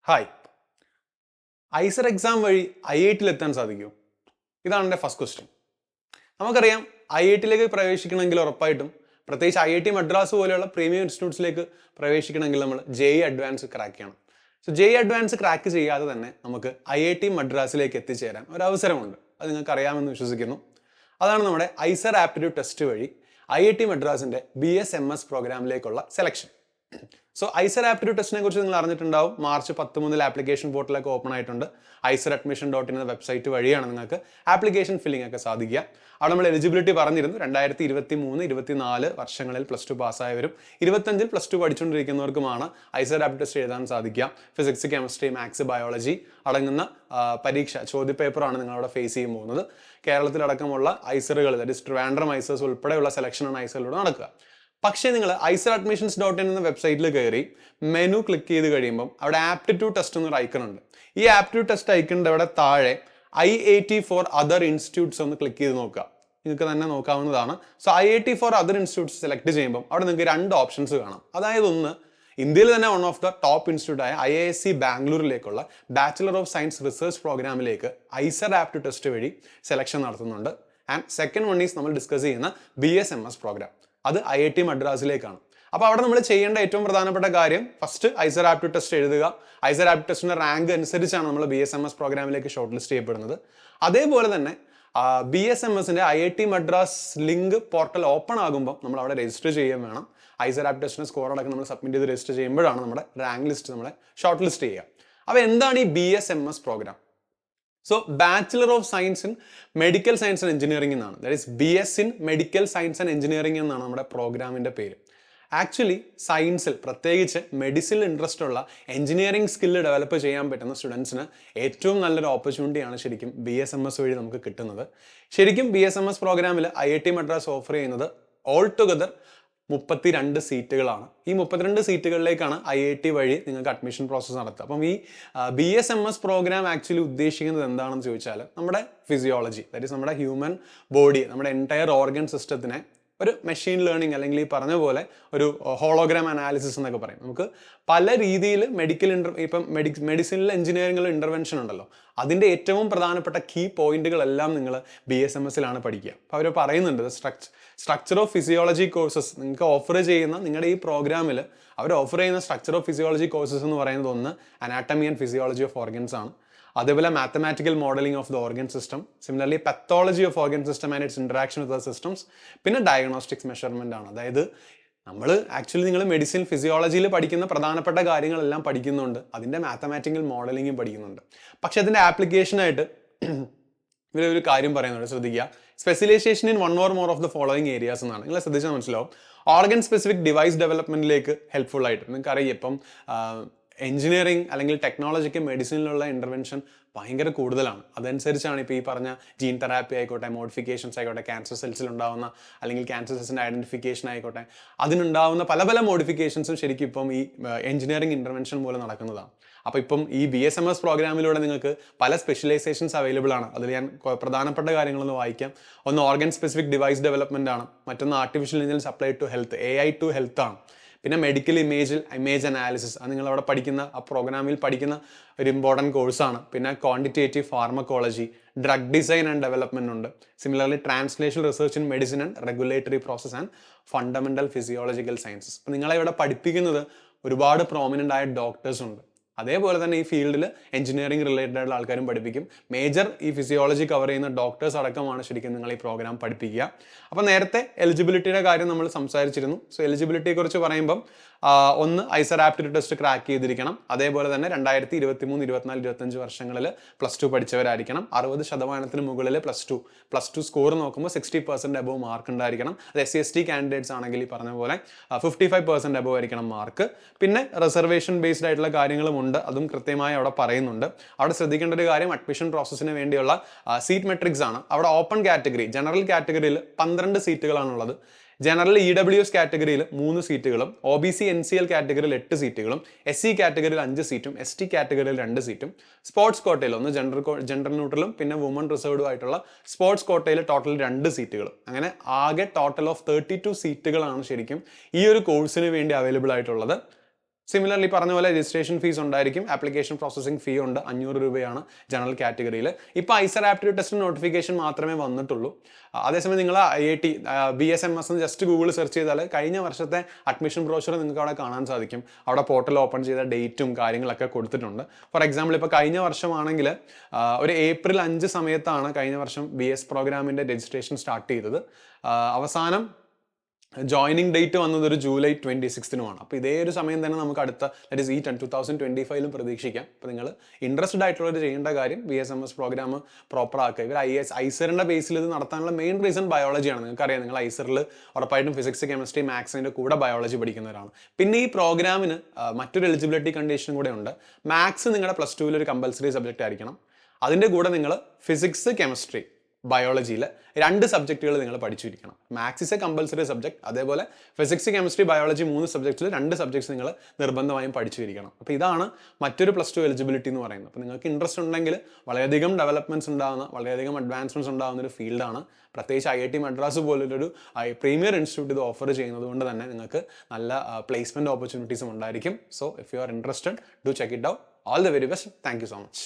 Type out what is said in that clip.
Hi, IISER exam വഴി IIT എത്താൻ സാധിക്കുമോ? ഇതാണ് എൻ്റെ ഫസ്റ്റ് ക്വസ്റ്റ്യൻ. നമുക്കറിയാം IIT പ്രവേശിക്കണമെങ്കിൽ ഉറപ്പായിട്ടും പ്രത്യേകിച്ച് IIT മദ്രാസ് പോലെയുള്ള പ്രീമിയം ഇൻസ്റ്റിറ്റ്യൂട്ട്സിലേക്ക് പ്രവേശിക്കണമെങ്കിൽ നമ്മൾ JEE അഡ്വാൻസ് ക്രാക്ക് ചെയ്യണം. സോ JEE അഡ്വാൻസ് ക്രാക്ക് ചെയ്യാതെ തന്നെ നമുക്ക് IIT മദ്രാസിലേക്ക് എത്തിച്ചേരാൻ ഒരു അവസരമുണ്ട്. അത് നിങ്ങൾക്ക് അറിയാമെന്ന് വിശ്വസിക്കുന്നു. അതാണ് നമ്മുടെ ഐസർ ആപ്റ്റിറ്റ്യൂഡ് ടെസ്റ്റ് വഴി IIT മദ്രാസിൻ്റെ BSMS പ്രോഗ്രാമിലേക്കുള്ള സെലക്ഷൻ. സോ ഐസർ ആപ്റ്റിറ്റ്യൂഡ് ടെസ്റ്റിനെ കുറിച്ച് നിങ്ങൾ അറിഞ്ഞിട്ടുണ്ടാവും. മാർച്ച് 10 മുതൽ ആപ്ലിക്കേഷൻ പോർട്ടലൊക്കെ ഓപ്പൺ ആയിട്ടുണ്ട്. iceradmission.in എന്ന വെബ്സൈറ്റ് വഴിയാണ് നിങ്ങൾക്ക് ആപ്ലിക്കേഷൻ ഫില്ലിംഗ് ഒക്കെ സാധിക്കുക. അവിടെ നമ്മൾ എലിജിബിലിറ്റി പറഞ്ഞിരുന്നു. 2023-24 വർഷങ്ങളിൽ +2 പാസ്സായവരും 25-ൽ +2 പഠിച്ചുകൊണ്ടിരിക്കുന്നവർക്കുമാണ് ഐസർ ആപ്റ്റിറ്റ്യൂഡ് ടെസ്റ്റ് എഴുതാൻ സാധിക്കുക. ഫിസിക്സ്, കെമിസ്ട്രി, മാത്സ്, ബയോളജി അടങ്ങുന്ന പരീക്ഷ ചോദ്യപേപ്പറാണ് നിങ്ങളവിടെ ഫേസ് ചെയ്യാൻ പോകുന്നത്. കേരളത്തിലടക്കമുള്ള ഐസറുകൾ, ദാറ്റ് ഈസ് ട്രിവാൻഡ്രം ഐസേഴ്സ് ഉൾപ്പെടെയുള്ള സെലക്ഷനാണ് ഐസറിലൂടെ നടക്കുക. പക്ഷേ നിങ്ങൾ iceradmissions.in എന്ന വെബ്സൈറ്റിൽ കയറി മെനു ക്ലിക്ക് ചെയ്ത് കഴിയുമ്പം അവിടെ ആപ്റ്റിറ്റ്യൂഡ് ടെസ്റ്റ് എന്നൊരു ഐക്കൺ ഉണ്ട്. ഈ ആപ്റ്റിറ്റ്യൂഡ് ടെസ്റ്റ് ഐക്കണിൻ്റെ അവിടെ താഴെ IIT ഫോർ അതർ ഇൻസ്റ്റിറ്റ്യൂട്ട്സ് ഒന്ന് ക്ലിക്ക് ചെയ്ത് നോക്കുക. നിങ്ങൾക്ക് തന്നെ നോക്കാവുന്നതാണ്. So IIT for other institutes select ചെയ്യുമ്പോൾ അവിടെ നിങ്ങൾക്ക് 2 ഓപ്ഷൻസ് കാണാം. അതായത് ഒന്ന്, ഇന്ത്യയിൽ തന്നെ വൺ ഓഫ് ദ ടോപ്പ് ഇൻസ്റ്റിറ്റ്യൂട്ടായ IISc ബാംഗ്ലൂരിലേക്കുള്ള ബാച്ചിലർ ഓഫ് സയൻസ് റിസർച്ച് പ്രോഗ്രാമിലേക്ക് ഐസർ ആപ്റ്റിറ്റ്യൂഡ് ടെസ്റ്റ് വഴി സെലക്ഷൻ നടത്തുന്നുണ്ട്. ആൻഡ് സെക്കൻഡ് വൺ ഈസ് നമ്മൾ ഡിസ്കസ് ചെയ്യുന്ന BSMS പ്രോഗ്രാം. അത് IIT മദ്രാസിലേക്കാണ്. അപ്പോൾ അവിടെ നമ്മൾ ചെയ്യേണ്ട ഏറ്റവും പ്രധാനപ്പെട്ട കാര്യം ഫസ്റ്റ് ഐസർ ആപ്റ്റിറ്റ്യൂഡ് ടെസ്റ്റ് എഴുതുക. ഐസർ ആപ്റ്റിറ്റ്യൂഡ് ടെസ്റ്റിന്റെ റാങ്ക് അനുസരിച്ചാണ് നമ്മൾ BSMS പ്രോഗ്രാമിലേക്ക് ഷോർട്ട് ലിസ്റ്റ് ചെയ്യപ്പെടുന്നത്. അതേപോലെ തന്നെ BSMSന്റെ IIT Madras link portal open ആകുമ്പോൾ നമ്മൾ അവിടെ രജിസ്റ്റർ ചെയ്യാൻ വേണം. ഐസർ ആപ്റ്റിറ്റ്യൂഡ് ടെസ്റ്റിന്റെ സ്കോർ അടക്കം നമ്മൾ സബ്മിറ്റ് ചെയ്ത് രജിസ്റ്റർ ചെയ്യുമ്പോഴാണ് നമ്മുടെ റാങ്ക് ലിസ്റ്റ് നമ്മളെ ഷോർട്ട് ലിസ്റ്റ് ചെയ്യുക. അപ്പോൾ എന്താണ് ഈ BSMS program? So bachelor of science in medical science and engineering എന്നാണ്. That is BS in medical science and engineering എന്നാണ് നമ്മുടെ പ്രോഗ്രാമിൻ്റെ പേര്. ആക്ച്വലി സയൻസിൽ പ്രത്യേകിച്ച് മെഡിസിനിൽ ഇൻട്രസ്റ്റ് ഉള്ള എഞ്ചിനീയറിംഗ് സ്കില്ല് ഡെവലപ്പ് ചെയ്യാൻ പറ്റുന്ന സ്റ്റുഡൻസിന് ഏറ്റവും നല്ലൊരു ഓപ്പർച്യൂണിറ്റിയാണ് ശരിക്കും BSMS വഴി നമുക്ക് കിട്ടുന്നത്. ശരിക്കും BSMS പ്രോഗ്രാമിൽ IIT മദ്രാസ് ഓഫർ ചെയ്യുന്നത് ഓൾ ടുഗദർ 32 സീറ്റുകളാണ്. ഈ 32 സീറ്റുകളിലേക്കാണ് IIT വഴി നിങ്ങൾക്ക് അഡ്മിഷൻ പ്രോസസ്സ് നടത്തുക. അപ്പം ഈ BSMS പ്രോഗ്രാം ആക്ച്വലി ഉദ്ദേശിക്കുന്നത് എന്താണെന്ന് ചോദിച്ചാൽ നമ്മുടെ ഫിസിയോളജി, ദാറ്റ് ഈസ് നമ്മുടെ ഹ്യൂമൻ ബോഡി, നമ്മുടെ എൻറ്റയർ ഓർഗൻ സിസ്റ്റത്തിനെ ഒരു മെഷീൻ ലേണിംഗ് അല്ലെങ്കിൽ ഈ പറഞ്ഞ പോലെ ഒരു ഹോളോഗ്രാം അനാലിസിസ് എന്നൊക്കെ പറയും. നമുക്ക് പല രീതിയിൽ ഇപ്പം മെഡിസിനിൽ എഞ്ചിനീയറിംഗിൽ ഇൻ്റർവെൻഷൻ ഉണ്ടല്ലോ, അതിൻ്റെ ഏറ്റവും പ്രധാനപ്പെട്ട കീ പോയിന്റുകളെല്ലാം നിങ്ങൾ BSMSലാണ് പഠിക്കുക. അപ്പോൾ അവർ പറയുന്നുണ്ട് സ്ട്രക്ചർ ഓഫ് ഫിസിയോളജി കോഴ്സസ് നിങ്ങൾക്ക് ഓഫർ ചെയ്യുന്ന നിങ്ങളുടെ ഈ പ്രോഗ്രാമിൽ അവർ ഓഫർ ചെയ്യുന്ന സ്ട്രക്ചർ ഓഫ് ഫിസിയോളജി കോഴ്സസ് എന്ന് പറയുന്നത് ഒന്ന് anatomy and physiology of organs ആണ്. അതേപോലെ mathematical modelling of the organ system, similarly pathology of organ system and it's interaction with the systems, പിന്നെ ഡയഗ്നോസ്റ്റിക്സ് മെഷർമെന്റ് ആണ്. അതായത് നമ്മൾ ആക്ച്വലി നിങ്ങൾ മെഡിസിൻ ഫിസിയോളജിയിൽ പഠിക്കുന്ന പ്രധാനപ്പെട്ട കാര്യങ്ങളെല്ലാം പഠിക്കുന്നുണ്ട്, അതിൻ്റെ മാത്തമാറ്റിക്കൽ മോഡലിംഗും പഠിക്കുന്നുണ്ട്. പക്ഷെ അതിൻ്റെ ആപ്ലിക്കേഷനായിട്ട് ഇവരൊരു കാര്യം പറയുന്നുണ്ട്, ശ്രദ്ധിക്കുക. Specialisation in one or more of the following areas എന്നാണ്. നിങ്ങൾ ശ്രദ്ധിച്ചാൽ മനസ്സിലാവും. ഓർഗൻ സ്പെസിഫിക് ഡിവൈസ് ഡെവലപ്മെന്റിലേക്ക് ഹെൽപ്ഫുൾ ആയിട്ട് നിങ്ങൾക്ക് അറിയാം. ഇപ്പം എഞ്ചിനീയറിംഗ് അല്ലെങ്കിൽ ടെക്നോളജിക്ക് മെഡിസിനിലുള്ള ഇൻ്റർവെൻഷൻ ഭയങ്കര കൂടുതലാണ്. അതനുസരിച്ചാണ് ഇപ്പോൾ ഈ പറഞ്ഞ ജീൻ തെറാപ്പി ആയിക്കോട്ടെ, മോഡിഫിക്കേഷൻസ് ആയിക്കോട്ടെ, ക്യാൻസർ സെൽസിൽ ഉണ്ടാകുന്ന അല്ലെങ്കിൽ ക്യാൻസർ സെൽസിൻ്റെ ഐഡൻറ്റിഫിക്കേഷൻ ആയിക്കോട്ടെ, അതിനുണ്ടാകുന്ന പല പല മോഡിഫിക്കേഷൻസും ശരിക്കും ഇപ്പം ഈ എഞ്ചിനീയറിംഗ് ഇൻ്റർവെൻഷൻ മൂലം നടക്കുന്നതാണ്. അപ്പോൾ ഇപ്പം ഈ BSMS പ്രോഗ്രാമിലൂടെ നിങ്ങൾക്ക് പല സ്പെഷ്യലൈസേഷൻസ് അവൈലബിൾ ആണ്. അതിൽ ഞാൻ പ്രധാനപ്പെട്ട കാര്യങ്ങളൊന്ന് വായിക്കാം. ഒന്ന് ഓർഗൻ സ്പെസിഫിക് ഡിവൈസ് ഡെവലപ്മെന്റ് ആണ്. മറ്റൊന്ന് artificial intelligence applied to health, AI to health ആണ്. പിന്നെ മെഡിക്കൽ ഇമേജ് അനാലിസിസ്, അത് നിങ്ങളവിടെ പഠിക്കുന്ന ആ പ്രോഗ്രാമിൽ പഠിക്കുന്ന ഒരു ഇമ്പോർട്ടൻറ്റ് കോഴ്സാണ്. പിന്നെ quantitative pharmacology, drug design and development ഉണ്ട്. Similarly translation research in medicine and regulatory process and fundamental physiological sciences. അപ്പം നിങ്ങളെ ഇവിടെ പഠിപ്പിക്കുന്നത് ഒരുപാട് പ്രോമിനൻ്റ് ആയ ഡോക്ടേഴ്സ് ഉണ്ട്. അതേപോലെ തന്നെ ഈ ഫീൽഡിൽ എഞ്ചിനീയറിംഗ് റിലേറ്റഡ് ആയിട്ടുള്ള ആൾക്കാരും പഠിപ്പിക്കും. മേജർ ഈ ഫിസിയോളജി കവർ ചെയ്യുന്ന ഡോക്ടേഴ്സ് അടക്കമാണ് ശരിക്കും നിങ്ങൾ ഈ പ്രോഗ്രാം പഠിപ്പിക്കുക. അപ്പോൾ നേരത്തെ എലിജിബിലിറ്റിയുടെ കാര്യം നമ്മൾ സംസാരിച്ചിരുന്നു. സോ എലിജിബിലിറ്റിയെ കുറിച്ച് പറയുമ്പം ഒന്ന് ഐസർ ആപ്റ്റിറ്റ്യൂഡ് ടെസ്റ്റ് ക്രാക്ക് ചെയ്തിരിക്കണം. അതേപോലെ തന്നെ 2023, 24, 25 വർഷങ്ങളിൽ +2 പഠിച്ചവരായിരിക്കണം. 60% മുകളിൽ +2 സ്കോർ നോക്കുമ്പോൾ 60% അബവ് മാർക്ക് ഉണ്ടായിരിക്കണം. അത് SC/ST കാൻഡിഡേറ്റ്സ് ആണെങ്കിൽ ഈ പറഞ്ഞ പോലെ 55% അബവ് ആയിരിക്കണം മാർക്ക്. പിന്നെ റിസർവേഷൻ ബേസ്ഡ് ആയിട്ടുള്ള കാര്യങ്ങളും ഉണ്ട്, അതും കൃത്യമായി അവിടെ പറയുന്നുണ്ട്. അവിടെ ശ്രദ്ധിക്കേണ്ട ഒരു കാര്യം അഡ്മിഷൻ പ്രോസസ്സിന് വേണ്ടിയുള്ള സീറ്റ് മെട്രിക്സ് ആണ്. അവിടെ ഓപ്പൺ കാറ്റഗറി, ജനറൽ കാറ്റഗറിയിൽ 12 സീറ്റുകളാണുള്ളത്. ജനറൽ EWS കാറ്റഗറിയിൽ 3 സീറ്റുകളും, OBC NCL കാറ്റഗറിയിൽ 8 സീറ്റുകളും, SC കാറ്റഗറിയിൽ 5 സീറ്റും, ST കാറ്റഗറിയിൽ 2 സീറ്റും, സ്പോർട്സ് കോട്ടയിൽ ഒന്ന് ജെൻഡർ ന്യൂട്രലും പിന്നെ വുമൺ റിസർവ്ഡും ആയിട്ടുള്ള സ്പോർട്സ് കോട്ടയിൽ ടോട്ടൽ 2 സീറ്റുകളും. അങ്ങനെ ആകെ ടോട്ടൽ ഓഫ് 32 സീറ്റുകളാണ് ശരിക്കും ഈ ഒരു കോഴ്സിന് വേണ്ടി അവൈലബിൾ ആയിട്ടുള്ളത്. സിമിലർലി പറഞ്ഞ പോലെ രജിസ്ട്രേഷൻ ഫീസ് ഉണ്ടായിരിക്കും, ആപ്ലിക്കേഷൻ പ്രോസസ്സിംഗ് ഫീ ഉണ്ട്, 500 രൂപയാണ് ജനറൽ കാറ്റഗറിയിൽ. ഇപ്പോൾ ഐസർ ആപ്റ്റിറ്റ്യൂഡ് ടെസ്റ്റ് നോട്ടിഫിക്കേഷൻ മാത്രമേ വന്നിട്ടുള്ളൂ. അതേസമയം നിങ്ങൾ IIT BSMS എന്ന് ജസ്റ്റ് ഗൂഗിൾ സെർച്ച് ചെയ്താൽ കഴിഞ്ഞ വർഷത്തെ അഡ്മിഷൻ ബ്രോഷർ നിങ്ങൾക്ക് അവിടെ കാണാൻ സാധിക്കും. അവിടെ പോർട്ടൽ ഓപ്പൺ ചെയ്ത ഡേറ്റും കാര്യങ്ങളൊക്കെ കൊടുത്തിട്ടുണ്ട്. ഫോർ എക്സാമ്പിൾ ഇപ്പോൾ കഴിഞ്ഞ വർഷമാണെങ്കിൽ ഒരു April 5 സമയത്താണ് കഴിഞ്ഞ വർഷം BS പ്രോഗ്രാമിൻ്റെ രജിസ്ട്രേഷൻ സ്റ്റാർട്ട് ചെയ്തത്. അവസാനം ജോയിനിങ് ഡേറ്റ് വന്നത് ഒരു July 26-നുമാണ്. അപ്പോൾ ഇതേ ഒരു സമയം തന്നെ നമുക്ക് അടുത്ത ദാറ്റ് ഈസ് ഈ 2025 പ്രതീക്ഷിക്കാം. അപ്പോൾ നിങ്ങൾ ഇൻട്രസ്റ്റഡ് ആയിട്ടുള്ളവർ ചെയ്യേണ്ട കാര്യം BSMS പ്രോഗ്രാം പ്രോപ്പർ ആക്കുക. ഇവർ ഐസറിൻ്റെ ബേസിൽ ഇത് നടത്താനുള്ള മെയിൻ റീസൺ ബയോളജിയാണ്. നിങ്ങൾക്കറിയാം, നിങ്ങൾ ഐസറിൽ ഉറപ്പായിട്ടും ഫിസിക്സ്, കെമിസ്ട്രി, മാത്സിൻ്റെ കൂടെ ബയോളജി പഠിക്കുന്നവരാണ്. പിന്നെ ഈ പ്രോഗ്രാമിന് മറ്റൊരു എലിജിബിലിറ്റി കണ്ടീഷൻ കൂടെ ഉണ്ട്. മാത്സ് നിങ്ങളുടെ +2 ഒരു കമ്പൽസറി സബ്ജക്റ്റ് ആയിരിക്കണം. അതിൻ്റെ കൂടെ നിങ്ങൾ ഫിസിക്സ്, കെമിസ്ട്രി, ബയോളജിയിൽ 2 സബ്ജക്റ്റുകൾ നിങ്ങൾ പഠിച്ചിരിക്കണം. Maths is A compulsory subject. അതേപോലെ ഫിസിക്സ്, കെമിസ്ട്രി, ബയോളജി 3 സബ്ജക്ട്സിൽ 2 സബ്ജക്ട്സ് നിങ്ങൾ നിർബന്ധമായും പഠിച്ചിരിക്കണം. അപ്പോൾ ഇതാണ് മറ്റൊരു +2 എലിജിബിലിറ്റി എന്ന് പറയുന്നത്. അപ്പോൾ നിങ്ങൾക്ക് ഇൻട്രസ്റ്റ് ഉണ്ടെങ്കിൽ വളരെയധികം ഡെവലപ്മെൻറ്റ്സ് ഉണ്ടാകുന്ന, വളരെയധികം അഡ്വാൻസ്മെൻറ്റ്സ് ഉണ്ടാകുന്ന ഒരു ഫീൽഡാണ്. പ്രത്യേകിച്ച് IIT മദ്രാസ് പോലൊരു പ്രീമിയർ ഇൻസ്റ്റിറ്റ്യൂട്ട് ഇത് ഓഫർ ചെയ്യുന്നത് കൊണ്ട് തന്നെ നിങ്ങൾക്ക് നല്ല പ്ലേസ്മെൻറ്റ് ഓപ്പർച്യൂണിറ്റീസും ഉണ്ടായിരിക്കും. So if you are interested, do check it out. All the very best. Thank you so much.